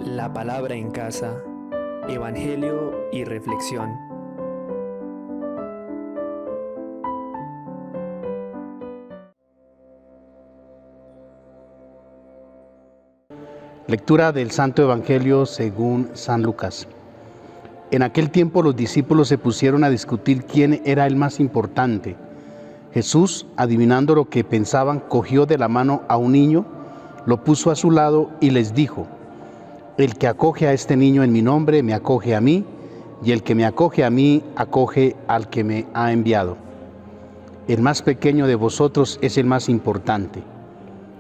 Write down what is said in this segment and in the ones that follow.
La palabra en casa, Evangelio y reflexión. Lectura del Santo Evangelio según San Lucas. En aquel tiempo los discípulos se pusieron a discutir quién era el más importante. Jesús, adivinando lo que pensaban, cogió de la mano a un niño, lo puso a su lado y les dijo: El que acoge a este niño en mi nombre, me acoge a mí, y el que me acoge a mí, acoge al que me ha enviado. El más pequeño de vosotros es el más importante.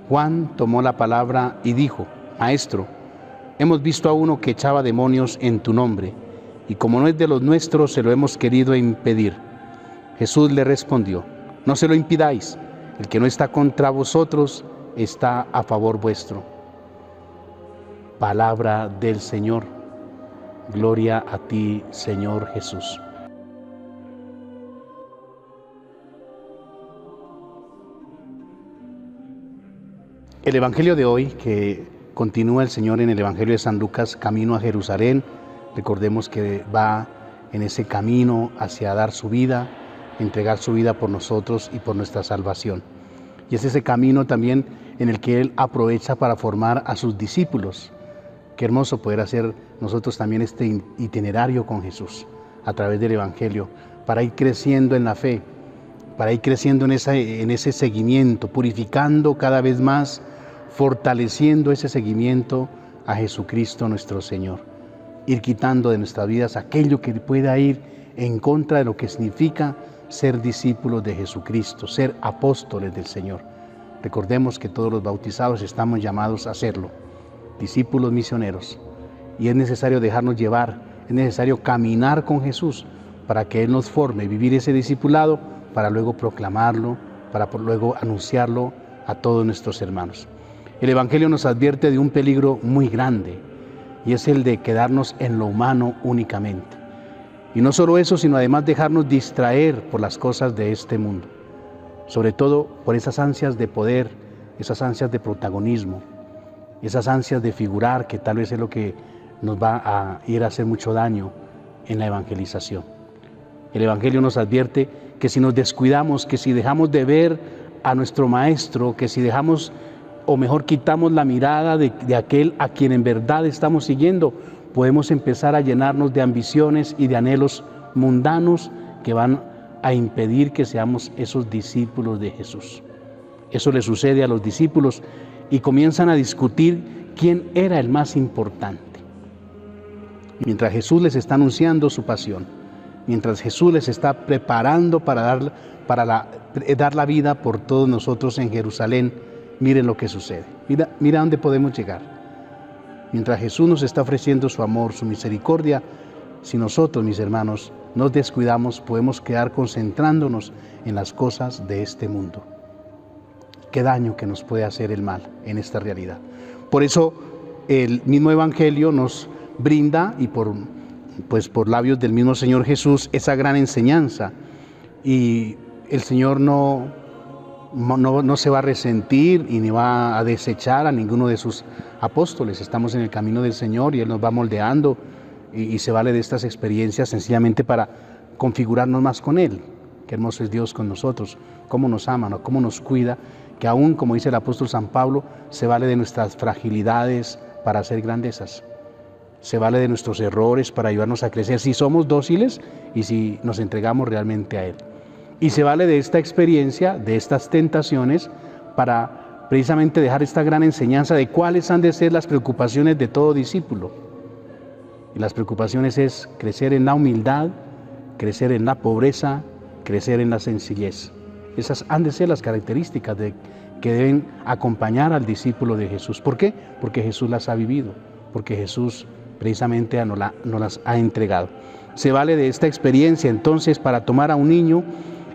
Juan tomó la palabra y dijo: Maestro, hemos visto a uno que echaba demonios en tu nombre, y como no es de los nuestros, se lo hemos querido impedir. Jesús le respondió: No se lo impidáis, el que no está contra vosotros, está a favor vuestro. Palabra del Señor. Gloria a ti, Señor Jesús. El Evangelio de hoy, que continúa el Señor en el Evangelio de San Lucas, camino a Jerusalén. Recordemos que va en ese camino hacia dar su vida, entregar su vida por nosotros y por nuestra salvación. Y es ese camino también en el que Él aprovecha para formar a sus discípulos. Qué hermoso poder hacer nosotros también este itinerario con Jesús a través del Evangelio, para ir creciendo en la fe, para ir creciendo en ese seguimiento, purificando cada vez más, fortaleciendo ese seguimiento a Jesucristo nuestro Señor. Ir quitando de nuestras vidas aquello que pueda ir en contra de lo que significa ser discípulos de Jesucristo, ser apóstoles del Señor. Recordemos que todos los bautizados estamos llamados a serlo, discípulos misioneros, y es necesario dejarnos llevar, es necesario caminar con Jesús para que Él nos forme, vivir ese discipulado, para luego proclamarlo, para luego anunciarlo a todos nuestros hermanos. El Evangelio nos advierte de un peligro muy grande, y es el de quedarnos en lo humano únicamente. Y no solo eso, sino además dejarnos distraer por las cosas de este mundo, sobre todo por esas ansias de poder, esas ansias de protagonismo, esas ansias de figurar, que tal vez es lo que nos va a ir a hacer mucho daño en la evangelización. El Evangelio nos advierte que si nos descuidamos, que si dejamos de ver a nuestro Maestro, que si dejamos, o mejor quitamos la mirada de aquel a quien en verdad estamos siguiendo, podemos empezar a llenarnos de ambiciones y de anhelos mundanos que van a impedir que seamos esos discípulos de Jesús. Eso le sucede a los discípulos y comienzan a discutir quién era el más importante. Mientras Jesús les está anunciando su pasión, mientras Jesús les está preparando para dar la vida por todos nosotros en Jerusalén, miren lo que sucede. Mira dónde podemos llegar. Mientras Jesús nos está ofreciendo su amor, su misericordia, si nosotros, mis hermanos, nos descuidamos, podemos quedar concentrándonos en las cosas de este mundo. Qué daño que nos puede hacer el mal en esta realidad. Por eso el mismo Evangelio nos brinda, y por labios del mismo Señor Jesús, esa gran enseñanza. Y el Señor no se va a resentir y ni va a desechar a ninguno de sus apóstoles. Estamos en el camino del Señor y Él nos va moldeando y se vale de estas experiencias sencillamente para configurarnos más con Él. Qué hermoso es Dios con nosotros, cómo nos ama, ¿no? Cómo nos cuida, que aún, como dice el apóstol San Pablo, se vale de nuestras fragilidades para hacer grandezas. Se vale de nuestros errores para ayudarnos a crecer si somos dóciles y si nos entregamos realmente a Él. Y se vale de esta experiencia, de estas tentaciones, para precisamente dejar esta gran enseñanza de cuáles han de ser las preocupaciones de todo discípulo. Y las preocupaciones es crecer en la humildad, crecer en la pobreza, crecer en la sencillez. Esas han de ser las características que deben acompañar al discípulo de Jesús. ¿Por qué? Porque Jesús las ha vivido, porque Jesús precisamente nos las ha entregado. Se vale de esta experiencia entonces para tomar a un niño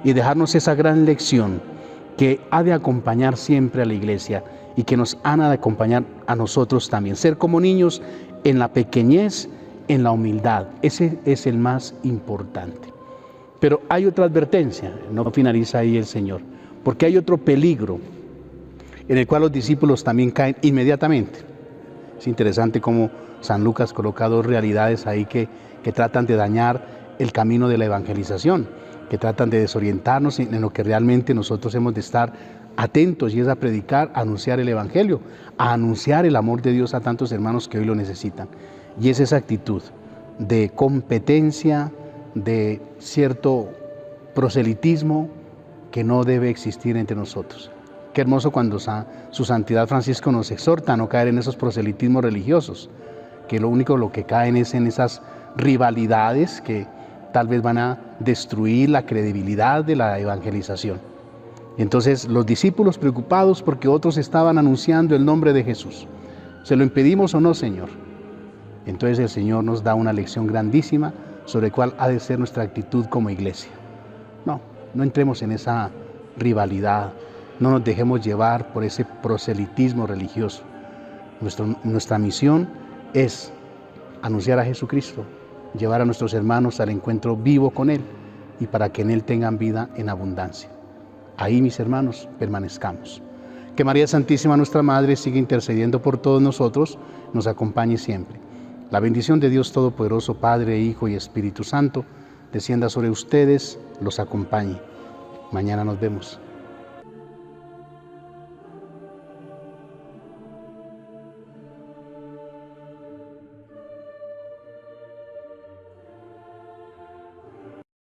y dejarnos esa gran lección que ha de acompañar siempre a la iglesia y que nos ha de acompañar a nosotros también. Ser como niños en la pequeñez, en la humildad. Ese es el más importante. Pero hay otra advertencia, no finaliza ahí el Señor, porque hay otro peligro en el cual los discípulos también caen inmediatamente. Es interesante cómo San Lucas coloca dos realidades ahí que tratan de dañar el camino de la evangelización, que tratan de desorientarnos en lo que realmente nosotros hemos de estar atentos, y es a predicar, a anunciar el Evangelio, a anunciar el amor de Dios a tantos hermanos que hoy lo necesitan. Y es esa actitud de competencia, de cierto proselitismo que no debe existir entre nosotros. Qué hermoso cuando su Santidad Francisco nos exhorta a no caer en esos proselitismos religiosos, que lo que caen es en esas rivalidades que tal vez van a destruir la credibilidad de la evangelización. Entonces los discípulos preocupados porque otros estaban anunciando el nombre de Jesús. ¿Se lo impedimos o no, Señor? Entonces el Señor nos da una lección grandísima sobre cuál ha de ser nuestra actitud como iglesia. No entremos en esa rivalidad, no nos dejemos llevar por ese proselitismo religioso. Nuestra misión es anunciar a Jesucristo, llevar a nuestros hermanos al encuentro vivo con Él y para que en Él tengan vida en abundancia. Ahí, mis hermanos, permanezcamos. Que María Santísima, nuestra Madre, siga intercediendo por todos nosotros, nos acompañe siempre. La bendición de Dios Todopoderoso, Padre, Hijo y Espíritu Santo, descienda sobre ustedes, los acompañe. Mañana nos vemos.